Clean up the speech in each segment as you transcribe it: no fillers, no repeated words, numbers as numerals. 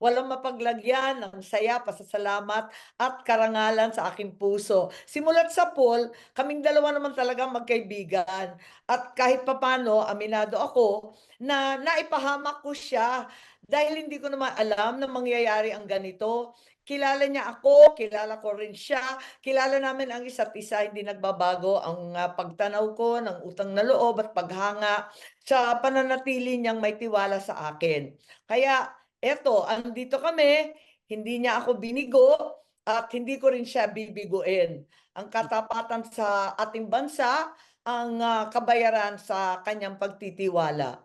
walang mapaglagyan ng saya, pasasalamat at karangalan sa aking puso. Simulat sa pool, kaming dalawa naman talaga magkaibigan. At kahit papano, aminado ako na naipahamak ko siya dahil hindi ko naman alam na mangyayari ang ganito. Kilala niya ako, kilala ko rin siya, kilala namin ang isa't isa, hindi nagbabago ang pagtanaw ko ng utang na loob at paghanga sa pananatili niyang may tiwala sa akin. Kaya eto, andito kami, hindi niya ako binigo at hindi ko rin siya bibiguin. Ang katapatan sa ating bansa ang kabayaran sa kanyang pagtitiwala.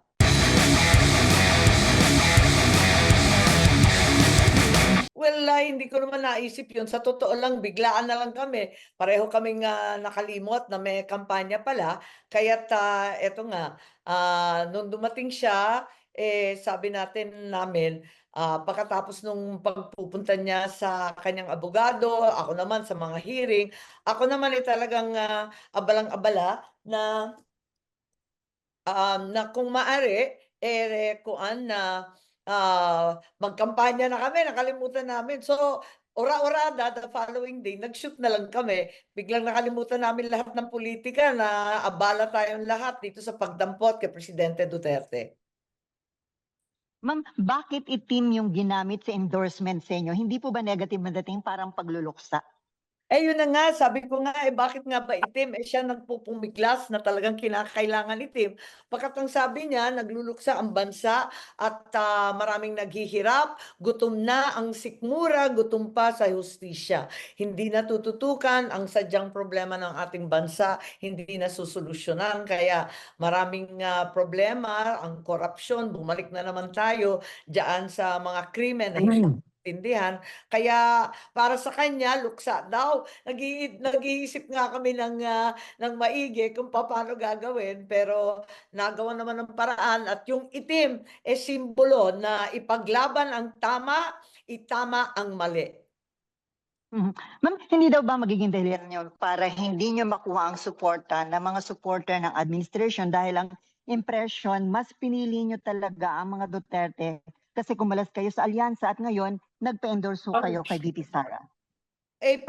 Well, hindi ko naman naisip 'yun. Sa totoo lang, biglaan na lang kami. Pareho kaming, nakalimot na may kampanya pala. Kaya't, eto nga, nung dumating siya, sabi namin, pagkatapos nung pagpupunta niya sa kanyang abogado, ako naman sa mga hearing, ako naman ay talagang, abalang-abala na kung maaari, kuwan na, magkampanya na kami, nakalimutan namin. So, ora-orada the following day nag-shoot na lang kami. Biglang nakalimutan namin lahat ng politika na abala tayong lahat dito sa pagdampot kay Presidente Duterte. Ma'am, bakit itim yung ginamit sa endorsement sa inyo? Hindi po ba negative na dating parang pagluluksa? Yun na nga, sabi ko nga, bakit nga ba itim? Siya nagpupumiglas na talagang kinakailangan itim. Pagkat ang sabi niya, nagluluksa ang bansa at maraming naghihirap, gutom na ang sikmura, gutom pa sa hustisya. Hindi natututukan ang sadyang problema ng ating bansa, hindi nasusolusyonan. Kaya maraming problema, ang korupsyon, bumalik na naman tayo diyan sa mga krimen na hindi naintindihan. Kaya para sa kanya, luksa daw. Nag-iisip nga kami ng maigi kung paano gagawin, pero nagawa naman ng paraan at yung itim, simbolo na ipaglaban ang tama, itama ang mali. Ma'am, hindi daw ba magiging dahilan nyo para hindi nyo makuha ang suporta ng mga supporter ng administration dahil ang impression, mas pinili nyo talaga ang mga Duterte kasi kumalas kayo sa alyansa at ngayon nagpa-endorse kayo kay VP Sara?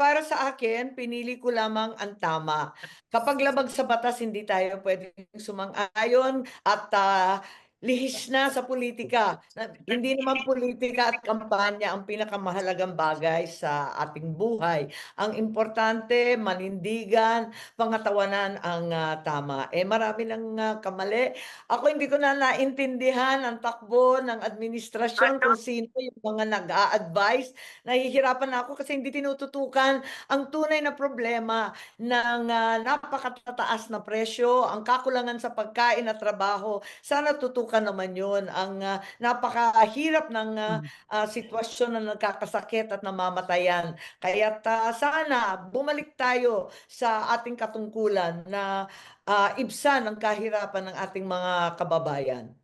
Para sa akin, pinili ko lamang ang tama. Kapag labag sa batas, hindi tayo pwedeng sumang-ayon at lihis na sa politika. Hindi naman politika at kampanya ang pinakamahalagang bagay sa ating buhay. Ang importante, manindigan, pangatawanan ang tama. Marami ng kamali. Ako hindi ko na naintindihan ang takbo ng administrasyon kung sino yung mga nag-a-advise. Nahihirapan na ako kasi hindi tinututukan ang tunay na problema ng napakatataas na presyo, ang kakulangan sa pagkain at trabaho. Sana tutukan naman yun. Ang napakahirap ng sitwasyon na nagkakasakit at namamatayan. Kaya sana bumalik tayo sa ating katungkulan na ibsan ang kahirapan ng ating mga kababayan.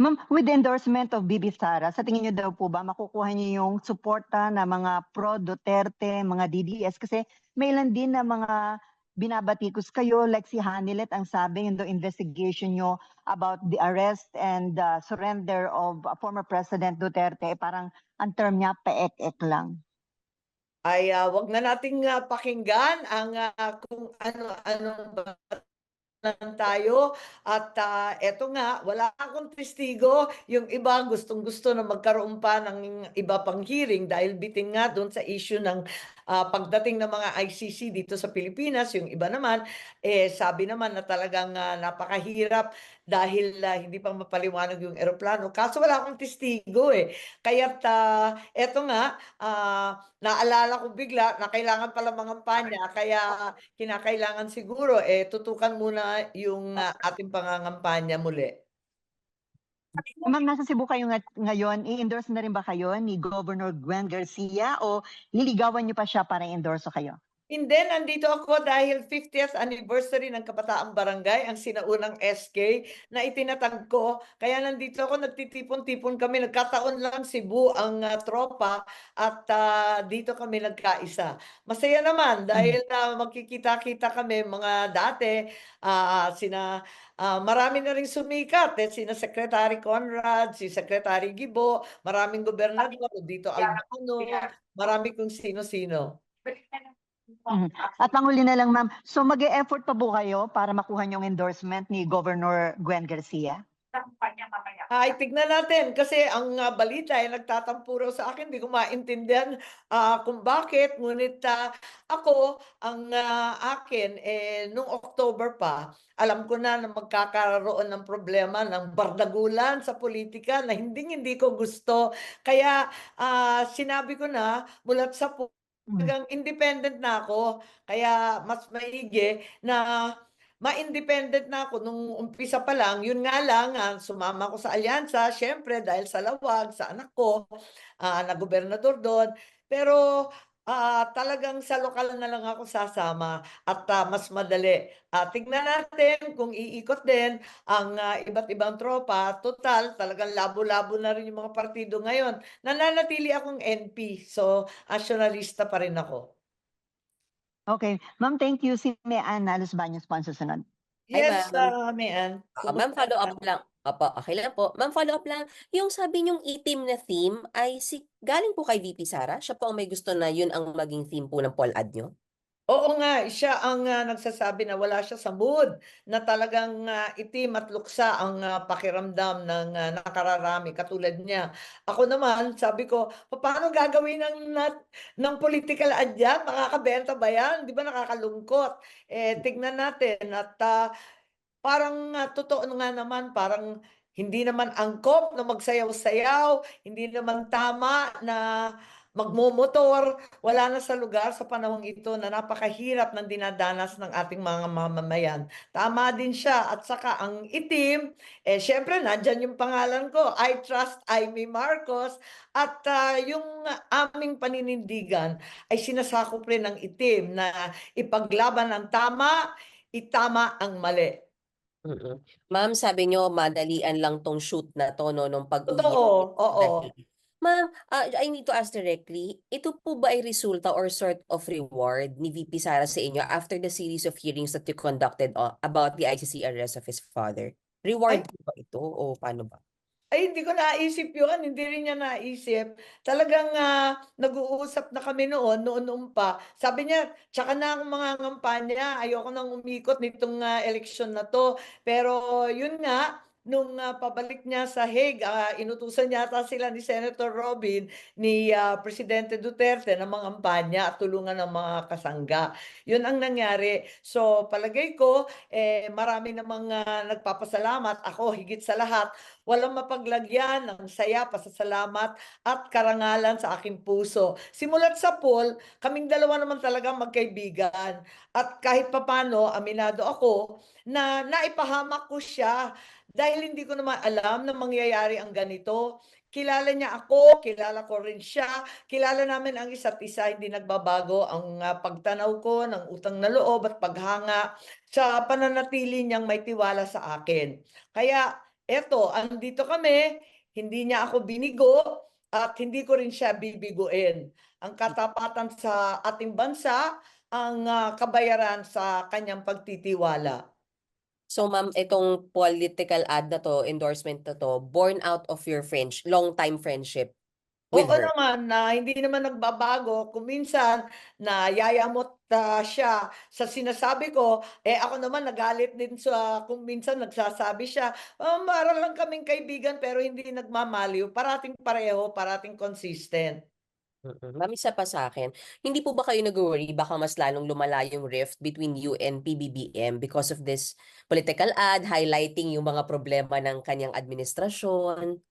Ma'am, with the endorsement of Bibi Sara, sa tingin niyo daw po ba makukuha niyo yung suporta ng mga pro-Duterte, mga DDS? Kasi may ilan din na mga binabatikos kayo, like si Hanilet, ang sabi in the investigation nyo about the arrest and surrender of former President Duterte, parang ang term niya, paek-ek lang. Wag na nating pakinggan ang kung ano-ano lang tayo at eto nga, wala akong testigo. Yung iba gustong-gusto na magkaroon pa ng iba pang hearing dahil bitin nga doon sa issue ng pagdating ng mga ICC dito sa Pilipinas. Yung iba naman, sabi naman na talagang napakahirap dahil hindi pa mapaliwanag yung eroplano. Kaso wala akong testigo Kaya't eto nga, naalala ko bigla na kailangan pala mangampanya kaya kinakailangan siguro tutukan muna yung ating pangangampanya muli. Ma'am, nasa Cebu kayo ngayon, i-endorse na rin ba kayo ni Governor Gwen Garcia o liligawan niyo pa siya para i-endorse kayo? Hindi, nandito ako dahil 50th anniversary ng Kabataang Barangay, ang sinaunang SK na itinatag ko. Kaya nandito ako, nagtitipon-tipon kami. Nagkataon lang Cebu ang tropa at dito kami nagkaisa. Masaya naman Mm. dahil magkikita-kita kami mga dati. Marami na rin sumikat. Sina Secretary Conrad, si Secretary Gibo, maraming gobernador, dito Albano, marami kung sino-sino. Mhm. At panghuli na lang, ma'am. So mag-e-effort pa po kayo para makuha yung endorsement ni Governor Gwen Garcia? Ay, tignan natin kasi ang balita ay nagtatampo raw sa akin, hindi ko maintindihan kung bakit. Ngunit ako, ang akin, nung October pa, alam ko na magkakaroon ng problema ng bardagulan sa politika na hindi ko gusto. Kaya sinabi ko na mulat sa Mm. talagang independent na ako. Kaya mas maigi na ma-independent na ako nung umpisa pa lang. Yun nga lang, sumama ko sa alyansa, syempre dahil sa lawag, sa anak ko, na gobernador doon. Pero talagang sa lokal na lang ako sasama at mas madali. Tignan natin kung iikot din ang iba't ibang tropa. Total, talagang labo-labo na rin yung mga partido ngayon. Nananatili akong NP, so nationalista pa rin ako. Okay. Ma'am, thank you. Si Ana Los Baños po ang susunod. Hi, Yes, ma'am. Mian. Ma'am, Kumusta follow ka? up lang. Opo, okay lang po. Ma'am, follow up lang. Yung sabi niyong itim na theme ay galing po kay VP Sara? Siya po ang may gusto na yun ang maging theme po ng poll ad niyo? Oo nga, siya ang nagsasabi na wala siya sa mood, na talagang itim at luksa ang pakiramdam ng nakararami katulad niya. Ako naman, sabi ko, paano gagawin ng political ad yan? Makakabenta ba yan? Di ba nakakalungkot? Tignan natin at parang totoo nga naman, parang hindi naman angkop na magsayaw-sayaw, hindi naman tama na magmomotor. Wala na sa lugar sa panahong ito na napakahirap ng dinadanas ng ating mga mamamayan. Tama din siya. At saka ang itim, syempre nandyan yung pangalan ko, I trust Amy Marcos. At yung aming paninindigan ay sinasakop rin ng itim na ipaglaban ang tama, itama ang mali. Mm. Ma'am, sabi niyo madalian lang tong shoot na to no nung pag-uwi Totoo, oo. dahil. Ma'am, I need to ask directly, ito po ba ay resulta or sort of reward ni VP Sara sa inyo after the series of hearings that you conducted about the ICC arrest of his father? Ay, Reward po ba ito o paano ba? ay, hindi ko naisip yun, hindi rin niya naisip. Talagang nag-uusap na kami noon pa. Sabi niya, tsaka na ang mga ngampanya, ayoko nang umikot nitong eleksyon na to. Pero yun nga, nung pabalik niya sa Hague, inutusan niya ata sila ni Senator Robin, ni Presidente Duterte na mga kampanya at tulungan ng mga kasangga. Yun ang nangyari. So palagay ko, marami namang nagpapasalamat. Ako higit sa lahat, walang mapaglagyan ng saya, pasasalamat at karangalan sa aking puso. Simulat sa poll, kaming dalawa naman talaga magkaibigan. At kahit papano, aminado ako na naipahamak ko siya dahil hindi ko naman alam na mangyayari ang ganito. Kilala niya ako, kilala ko rin siya, kilala namin ang isa't isa, hindi nagbabago ang pagtanaw ko ng utang na loob at paghanga sa pananatili niyang may tiwala sa akin. Kaya eto, andito kami, hindi niya ako binigo at hindi ko rin siya bibiguin. Ang katapatan sa ating bansa, ang kabayaran sa kanyang pagtitiwala. So ma'am, itong political ad na to, endorsement na to, born out of your long-time friendship with Oo her. naman, na hindi naman nagbabago. Kung minsan, nayayamot siya sa sinasabi ko, ako naman nagalit din sa kung minsan nagsasabi siya, para lang kaming kaibigan pero hindi nagmamaliw. Parating pareho, parating consistent. Ma'am, isa pa sa akin, hindi po ba kayo nag-worry baka mas lalong lumala yung rift between you and PBBM because of this political ad highlighting yung mga problema ng kanyang administrasyon?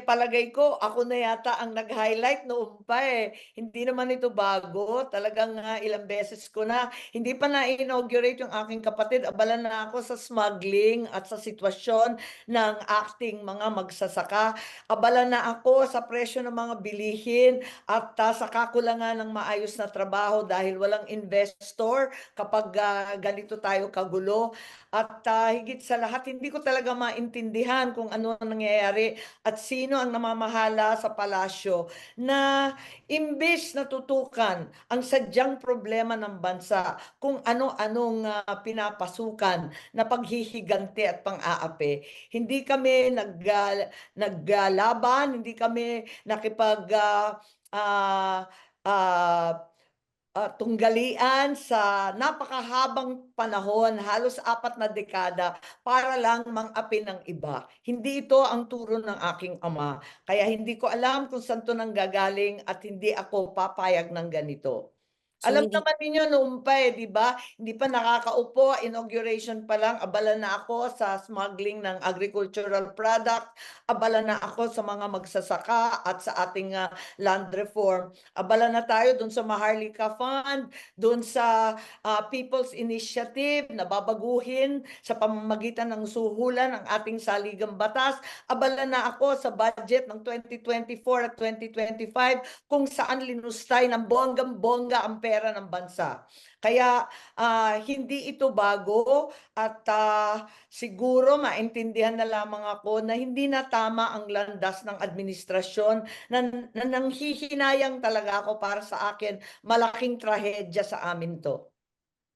Palagay ko ako na yata ang nag-highlight noon pa, eh. Hindi naman ito bago, talagang, ilang beses ko na. Hindi pa na-inaugurate yung aking kapatid, abala na ako sa smuggling at sa sitwasyon ng acting mga magsasaka. Abala na ako sa presyo ng mga bilihin at, sa kakulangan ng maayos na trabaho dahil walang investor kapag, ganito tayo kagulo. At, higit sa lahat hindi ko talaga maintindihan kung ano ang nangyayari at sino ang namamahala sa palasyo na imbes na tutukan ang sadyang problema ng bansa kung ano-anong pinapasukan na paghihigante at pang-aapi. Hindi kami naggalaban, hindi kami nakipag ah, ah, tunggalian sa napakahabang panahon, halos 4 na dekada, para lang mang-api ng iba. Hindi ito ang turo ng aking ama. Kaya hindi ko alam kung saan 'to nanggagaling at hindi ako papayag ng ganito. So Alam hindi naman ninyo noon pa, 'di ba? Hindi pa nakakaupo, inauguration pa lang, abala na ako sa smuggling ng agricultural product, abala na ako sa mga magsasaka at sa ating, land reform. Abala na tayo dun sa Maharlika Fund, dun sa, People's Initiative na babaguhin sa pamamagitan ng suhulan ng ating saligang batas. Abala na ako sa budget ng 2024 at 2025 kung saan linustay ng bonggang-bongga ang pera ng bansa. Kaya, hindi ito bago at, siguro maintindihan na lamang ako na hindi na tama ang landas ng administrasyon na nanghihinayang talaga ako. Para sa akin, malaking trahedya sa amin 'to.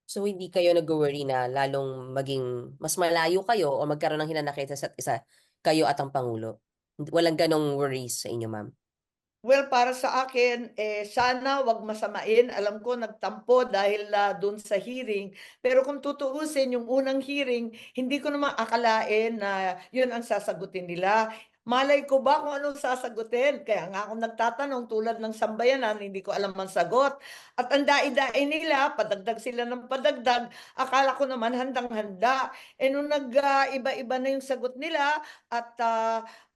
so hindi kayo nag-worry na lalong maging mas malayo kayo o magkaroon ng hinanakit sa isa't isa, kayo at ang Pangulo? Walang ganong worries sa inyo, ma'am? Well, para sa akin, sana 'wag masamain. Alam ko nagtampo dahil, dun sa hearing. Pero kung tutuusin yung unang hearing, hindi ko naman akalain na yun ang sasagutin nila. Malay ko ba kung anong sasagutin? Kaya nga ako nagtatanong tulad ng sambayanan, hindi ko alam ang sagot. At ang dai-dai nila, padagdag sila ng padagdag, akala ko naman handang-handa. Nung iba-iba na yung sagot nila at,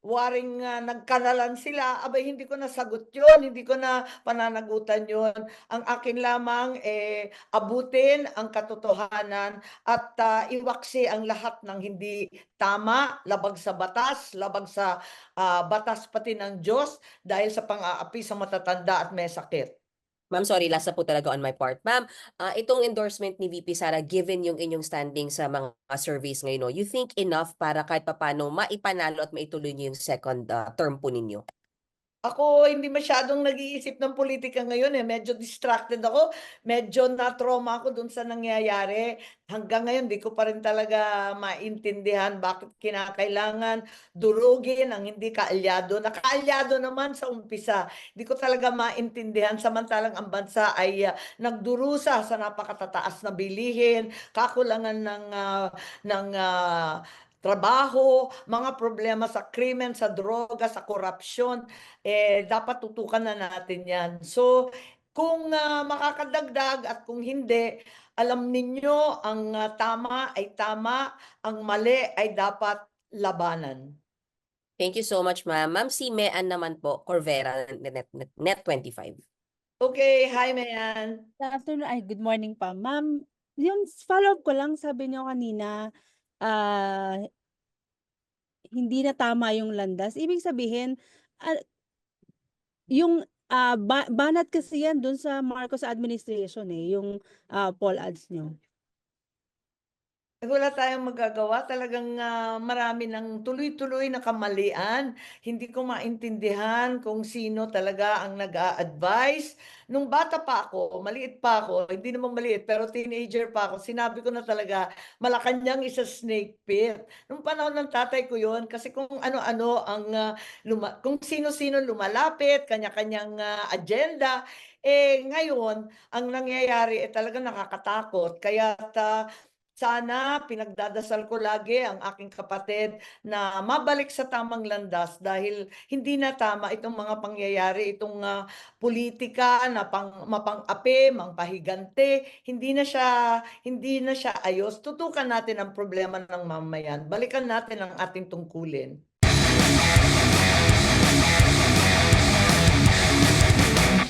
waring, nagkanalan sila, abay hindi ko nasagot yun, hindi ko na pananagutan yun. Ang akin lamang, abutin ang katotohanan at, iwaksi ang lahat ng hindi tama, labag sa batas, labag sa, batas pati ng Diyos dahil sa pang-aapi sa matatanda at may sakit. Ma'am, sorry, last na po talaga on my part. Ma'am, itong endorsement ni VP Sara, given yung inyong standing sa mga surveys ngayon, no, you think enough para kahit papaano maipanalo at maituloy niyo yung second term po ninyo? Ako hindi masyadong nag-iisip ng politika ngayon, medyo distracted ako, medyo na-trauma ako dun sa nangyayari. Hanggang ngayon di ko pa rin talaga maintindihan bakit kinakailangan durugin ang hindi kaalyado, na kaalyado naman sa umpisa. Di ko talaga maintindihan samantalang ang bansa ay, nagdurusa sa napakatataas na bilihin, kakulangan ng trabaho, mga problema sa krimen, sa droga, sa korapsyon. Dapat tutukan na natin 'yan. So, kung, makakadagdag at kung hindi, alam ninyo ang, tama ay tama, ang mali ay dapat labanan. Thank you so much, ma'am. Ma'am, si Mean naman po, Corvera, Net25. Okay, hi Mayan. Good afternoon, ay good morning pa. Ma'am, yung follow-up ko lang, sabi niyo kanina, ah, hindi na tama yung landas. Ibig sabihin, ah, yung banat kasi yan dun sa Marcos administration yung poll ads niyo. Wala tayong magagawa, talagang, marami ng tuloy-tuloy na kamalian. Hindi ko maintindihan kung sino talaga ang nag-a-advice. Nung bata pa ako, maliit pa ako, hindi naman maliit pero teenager pa ako, sinabi ko na talaga, Malacanang is a snake pit. Nung panahon ng tatay ko yon, kasi kung ano-ano ang, kung sino-sino lumalapit, kanya-kanyang, agenda. Ngayon, ang nangyayari, talagang nakakatakot. Kaya't, sana pinagdadasal ko lagi ang aking kapatid na mabalik sa tamang landas dahil hindi na tama itong mga pangyayari, itong, politika na mapang-api, mangpahigante, hindi na siya ayos. Tutukan natin ang problema ng mamamayan, balikan natin ang ating tungkulin.